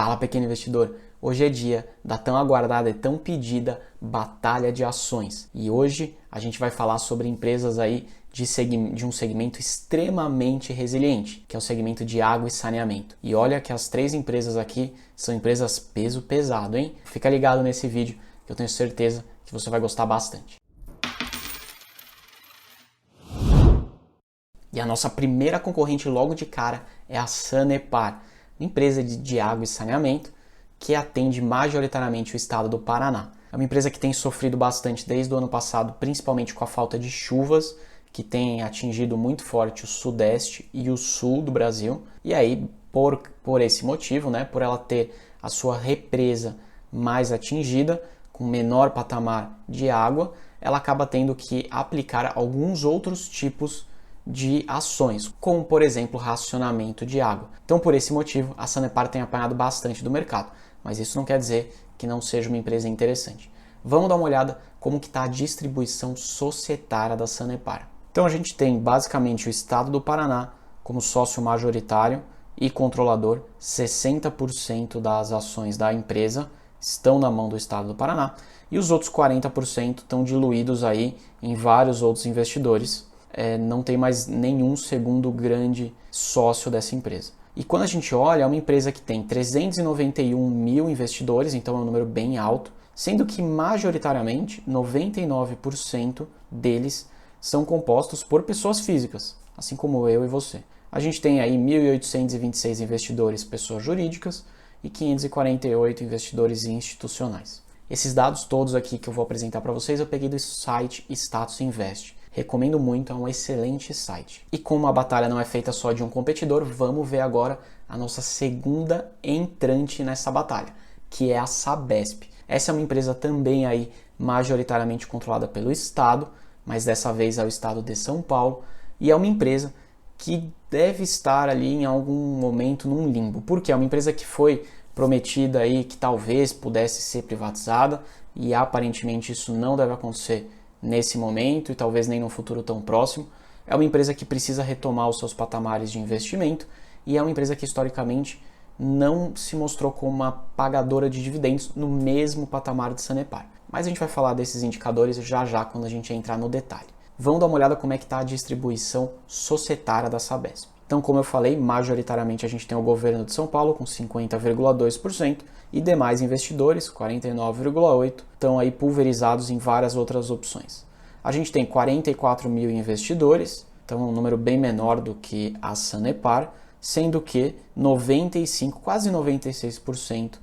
Fala, pequeno investidor! Hoje é dia da tão aguardada e tão pedida batalha de ações. E hoje a gente vai falar sobre empresas aí de um segmento extremamente resiliente, que é o segmento de água e saneamento. E olha que as três empresas aqui são empresas peso pesado, hein? Fica ligado nesse vídeo que eu tenho certeza que você vai gostar bastante. E a nossa primeira concorrente logo de cara é a Sanepar, empresa de água e saneamento que atende majoritariamente o estado do Paraná. É uma empresa que tem sofrido bastante desde o ano passado, principalmente com a falta de chuvas, que tem atingido muito forte o sudeste e o sul do Brasil. E aí, por esse motivo, né, por ela ter a sua represa mais atingida, com menor patamar de água, ela acaba tendo que aplicar alguns outros tipos de ações, como por exemplo racionamento de água. Então, por esse motivo, a Sanepar tem apanhado bastante do mercado, mas isso não quer dizer que não seja uma empresa interessante. Vamos dar uma olhada como que está a distribuição societária da Sanepar. Então, a gente tem basicamente o estado do Paraná como sócio majoritário e controlador. 60% das ações da empresa estão na mão do estado do Paraná e os outros 40% estão diluídos aí em vários outros investidores. Não tem mais nenhum segundo grande sócio dessa empresa. E quando a gente olha, é uma empresa que tem 391 mil investidores, então é um número bem alto, sendo que majoritariamente 99% deles são compostos por pessoas físicas, assim como eu e você. A gente tem aí 1.826 investidores pessoas jurídicas e 548 investidores institucionais. Esses dados todos aqui que eu vou apresentar para vocês eu peguei do site Status Invest. Recomendo muito, é um excelente site. E como a batalha não é feita só de um competidor, vamos ver agora a nossa segunda entrante nessa batalha, que é a Sabesp. Essa é uma empresa também aí majoritariamente controlada pelo Estado, mas dessa vez é o Estado de São Paulo, e é uma empresa que deve estar ali em algum momento num limbo, porque é uma empresa que foi prometida aí que talvez pudesse ser privatizada, e aparentemente isso não deve acontecer nesse momento e talvez nem no futuro tão próximo. É uma empresa que precisa retomar os seus patamares de investimento e é uma empresa que historicamente não se mostrou como uma pagadora de dividendos no mesmo patamar de Sanepar. Mas a gente vai falar desses indicadores já quando a gente entrar no detalhe. Vamos dar uma olhada como é que está a distribuição societária da Sabesp. Então, como eu falei, majoritariamente a gente tem o governo de São Paulo com 50,2% e demais investidores, 49,8%, estão aí pulverizados em várias outras opções. A gente tem 44 mil investidores, então um número bem menor do que a Sanepar, sendo que 95, quase 96%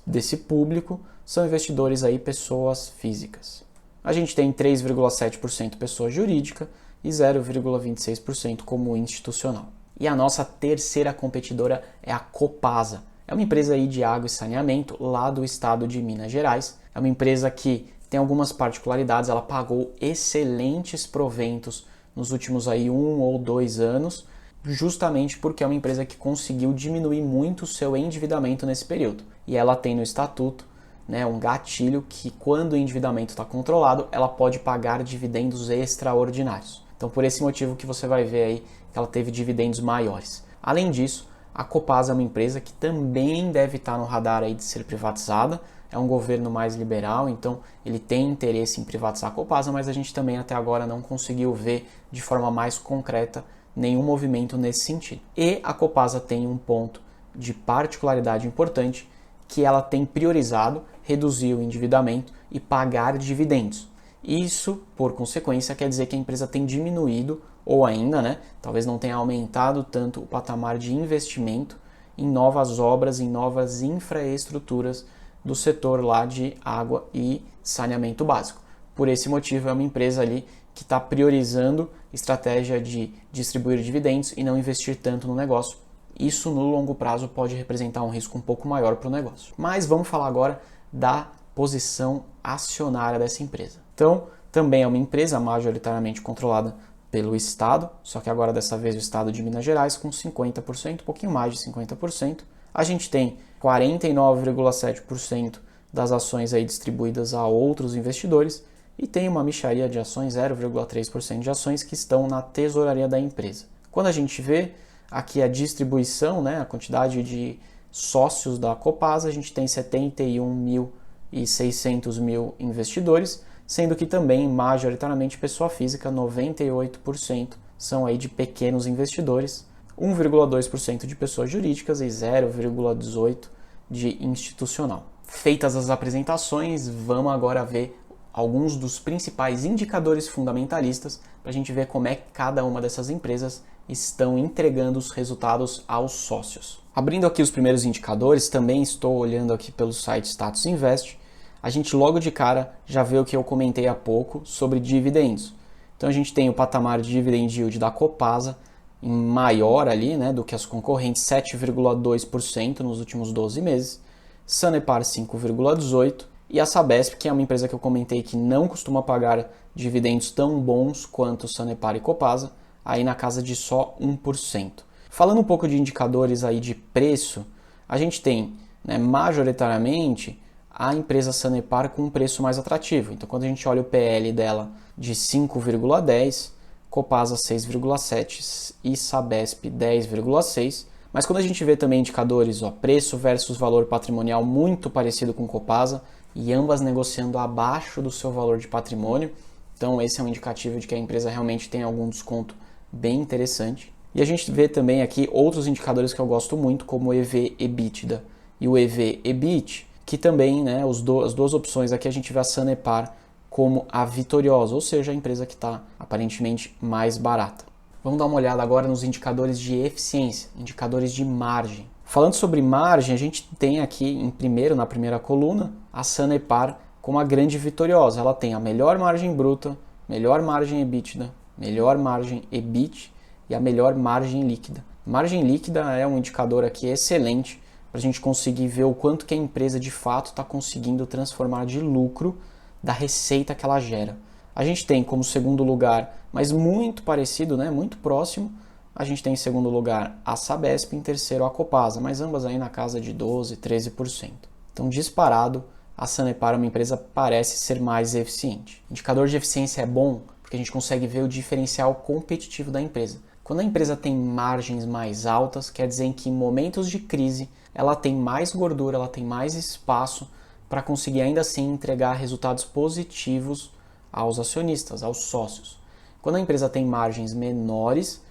desse público são investidores aí pessoas físicas. A gente tem 3,7% pessoa jurídica e 0,26% como institucional. E a nossa terceira competidora é a Copasa. É uma empresa aí de água e saneamento lá do estado de Minas Gerais. É uma empresa que tem algumas particularidades, ela pagou excelentes proventos nos últimos aí 1 ou 2 anos, justamente porque é uma empresa que conseguiu diminuir muito o seu endividamento nesse período. E ela tem no estatuto um gatilho que quando o endividamento está controlado, ela pode pagar dividendos extraordinários. Então, por esse motivo que você vai ver aí que ela teve dividendos maiores. Além disso, a Copasa é uma empresa que também deve estar no radar aí de ser privatizada. É um governo mais liberal, então ele tem interesse em privatizar a Copasa, mas a gente também até agora não conseguiu ver de forma mais concreta nenhum movimento nesse sentido. E a Copasa tem um ponto de particularidade importante, que ela tem priorizado reduzir o endividamento e pagar dividendos. Isso, por consequência, quer dizer que a empresa tem diminuído, ou ainda, talvez não tenha aumentado tanto o patamar de investimento em novas obras, em novas infraestruturas do setor lá de água e saneamento básico. Por esse motivo, é uma empresa ali que está priorizando estratégia de distribuir dividendos e não investir tanto no negócio. Isso, no longo prazo, pode representar um risco um pouco maior para o negócio. Mas vamos falar agora da posição acionária dessa empresa. Então, também é uma empresa majoritariamente controlada pelo Estado, só que agora dessa vez o Estado de Minas Gerais com 50%, um pouquinho mais de 50%. A gente tem 49,7% das ações aí distribuídas a outros investidores e tem uma mixaria de ações, 0,3% de ações que estão na tesouraria da empresa. Quando a gente vê aqui a distribuição, a quantidade de sócios da Copasa, a gente tem 71.600 investidores, sendo que também, majoritariamente, pessoa física, 98% são aí de pequenos investidores, 1,2% de pessoas jurídicas e 0,18% de institucional. Feitas as apresentações, vamos agora ver alguns dos principais indicadores fundamentalistas para a gente ver como é que cada uma dessas empresas estão entregando os resultados aos sócios. Abrindo aqui os primeiros indicadores, também estou olhando aqui pelo site Status Invest, a gente logo de cara já vê o que eu comentei há pouco sobre dividendos. Então a gente tem o patamar de dividend yield da Copasa em maior ali, né, do que as concorrentes, 7,2% nos últimos 12 meses, Sanepar 5,18% e a Sabesp, que é uma empresa que eu comentei que não costuma pagar dividendos tão bons quanto Sanepar e Copasa, aí na casa de só 1%. Falando um pouco de indicadores aí de preço, a gente tem, né, majoritariamente a empresa Sanepar com um preço mais atrativo. Então quando a gente olha o PL dela de 5,10, Copasa 6,7 e Sabesp 10,6. Mas quando a gente vê também indicadores, preço versus valor patrimonial muito parecido com Copasa e ambas negociando abaixo do seu valor de patrimônio, então esse é um indicativo de que a empresa realmente tem algum desconto bem interessante. E a gente vê também aqui outros indicadores que eu gosto muito, como o EV/EBITDA e o EV/EBIT, que também, né, as duas opções aqui a gente vê a Sanepar como a vitoriosa, ou seja, a empresa que está aparentemente mais barata. Vamos dar uma olhada agora nos indicadores de eficiência, indicadores de margem. Falando sobre margem, a gente tem aqui na primeira coluna, a Sanepar como a grande vitoriosa. Ela tem a melhor margem bruta, melhor margem EBITDA, melhor margem EBIT e a melhor margem líquida. Margem líquida é um indicador aqui excelente para a gente conseguir ver o quanto que a empresa de fato está conseguindo transformar de lucro da receita que ela gera. A gente tem como segundo lugar, mas muito parecido, né, muito próximo, a gente tem em segundo lugar a Sabesp, em terceiro a Copasa, mas ambas aí na casa de 12%, 13%. Então, disparado, a Sanepar, uma empresa, parece ser mais eficiente. O indicador de eficiência é bom porque a gente consegue ver o diferencial competitivo da empresa. Quando a empresa tem margens mais altas, quer dizer que em momentos de crise ela tem mais gordura, ela tem mais espaço para conseguir ainda assim entregar resultados positivos aos acionistas, aos sócios. Quando a empresa tem margens menores,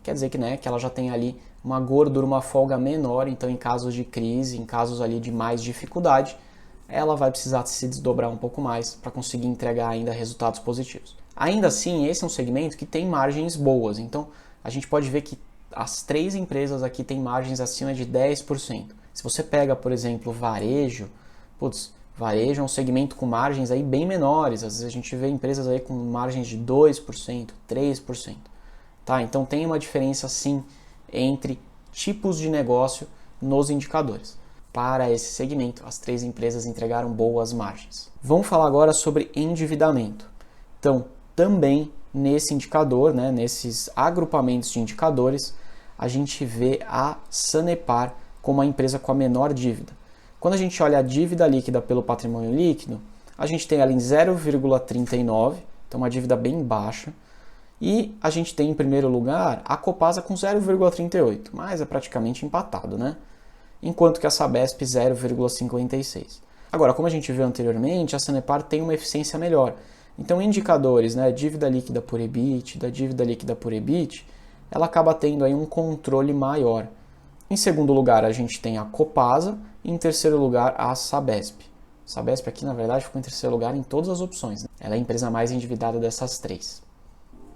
quer dizer que ela já tem ali uma gordura, uma folga menor, então em casos de crise, em casos ali de mais dificuldade, ela vai precisar se desdobrar um pouco mais para conseguir entregar ainda resultados positivos. Ainda assim, esse é um segmento que tem margens boas, então a gente pode ver que as três empresas aqui têm margens acima de 10%. Se você pega, por exemplo, varejo, varejo é um segmento com margens aí bem menores, às vezes a gente vê empresas aí com margens de 2%, 3%. Tá? Então tem uma diferença sim entre tipos de negócio nos indicadores. Para esse segmento, as três empresas entregaram boas margens. Vamos falar agora sobre endividamento. Então, também nesse indicador, né, nesses agrupamentos de indicadores, a gente vê a Sanepar como a empresa com a menor dívida. Quando a gente olha a dívida líquida pelo patrimônio líquido, a gente tem ela em 0,39, então uma dívida bem baixa. E a gente tem em primeiro lugar a Copasa com 0,38, mas é praticamente empatado, né? Enquanto que a Sabesp 0,56. Agora, como a gente viu anteriormente, a Sanepar tem uma eficiência melhor. Então, indicadores, né, dívida líquida por EBIT, da dívida líquida por EBIT, ela acaba tendo aí um controle maior. Em segundo lugar, a gente tem a Copasa e em terceiro lugar a Sabesp. A Sabesp aqui, na verdade, ficou em terceiro lugar em todas as opções, né? Ela é a empresa mais endividada dessas três.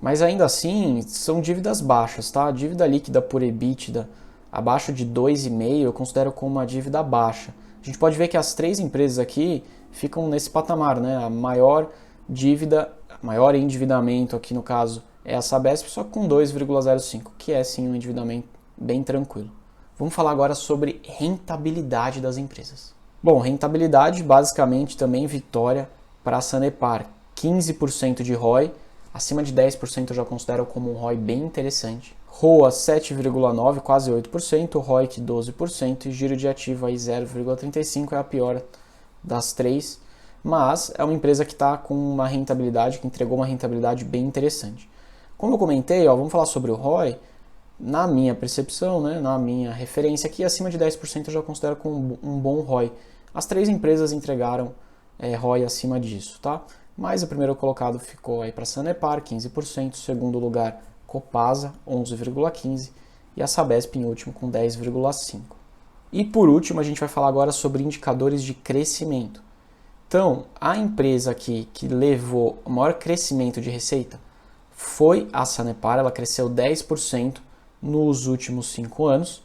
Mas ainda assim, são dívidas baixas, tá? A dívida líquida por EBITDA abaixo de 2,5 eu considero como uma dívida baixa. A gente pode ver que as três empresas aqui ficam nesse patamar, né? A maior dívida, maior endividamento aqui no caso é a Sabesp, só com 2,05, que é sim um endividamento bem tranquilo. Vamos falar agora sobre rentabilidade das empresas. Bom, rentabilidade basicamente também vitória para a Sanepar, 15% de ROI, acima de 10% eu já considero como um ROI bem interessante. ROA 7,9%, quase 8%, ROIC 12% e giro de ativo aí 0,35% é a pior das três, mas é uma empresa que está com uma rentabilidade, que entregou uma rentabilidade bem interessante. Como eu comentei, vamos falar sobre o ROI, na minha percepção, né, na minha referência aqui, acima de 10% eu já considero como um bom ROI. As 3 empresas entregaram ROI acima disso, tá? Mas o primeiro colocado ficou aí para a Sanepar, 15%, segundo lugar Copasa, 11,15% e a Sabesp em último com 10,5%. E por último a gente vai falar agora sobre indicadores de crescimento. Então, a empresa aqui que levou o maior crescimento de receita foi a Sanepar, ela cresceu 10% nos últimos 5 anos.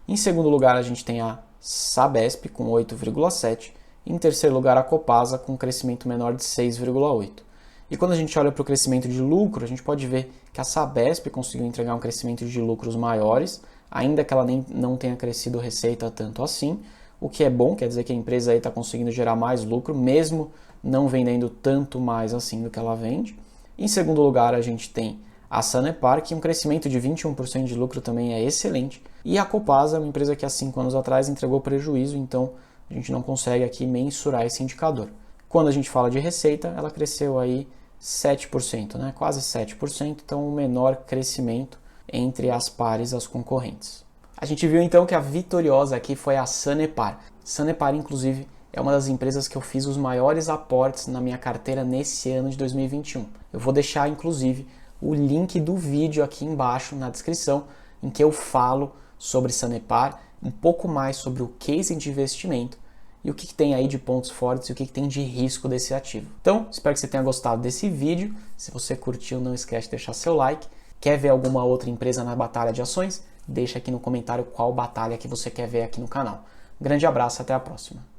Em segundo lugar, a gente tem a Sabesp com 8,7%. Em terceiro lugar, a Copasa com um crescimento menor de 6,8%. E quando a gente olha para o crescimento de lucro, a gente pode ver que a Sabesp conseguiu entregar um crescimento de lucros maiores, ainda que ela não tenha crescido receita tanto assim, o que é bom, quer dizer que a empresa aí está conseguindo gerar mais lucro, mesmo não vendendo tanto mais assim do que ela vende. Em segundo lugar, a gente tem a Sanepar, que um crescimento de 21% de lucro também é excelente. E a Copasa, uma empresa que há 5 anos atrás entregou prejuízo, então a gente não consegue aqui mensurar esse indicador. Quando a gente fala de receita, ela cresceu aí 7%, né? Quase 7%, então o menor crescimento entre as pares, as concorrentes. A gente viu então que a vitoriosa aqui foi a Sanepar. Sanepar, inclusive, é uma das empresas que eu fiz os maiores aportes na minha carteira nesse ano de 2021. Eu vou deixar, inclusive, o link do vídeo aqui embaixo na descrição, em que eu falo sobre Sanepar, um pouco mais sobre o case de investimento e o que tem aí de pontos fortes e o que tem de risco desse ativo. Então, espero que você tenha gostado desse vídeo. Se você curtiu, não esquece de deixar seu like. Quer ver alguma outra empresa na batalha de ações? Deixa aqui no comentário qual batalha que você quer ver aqui no canal. Um grande abraço, até a próxima.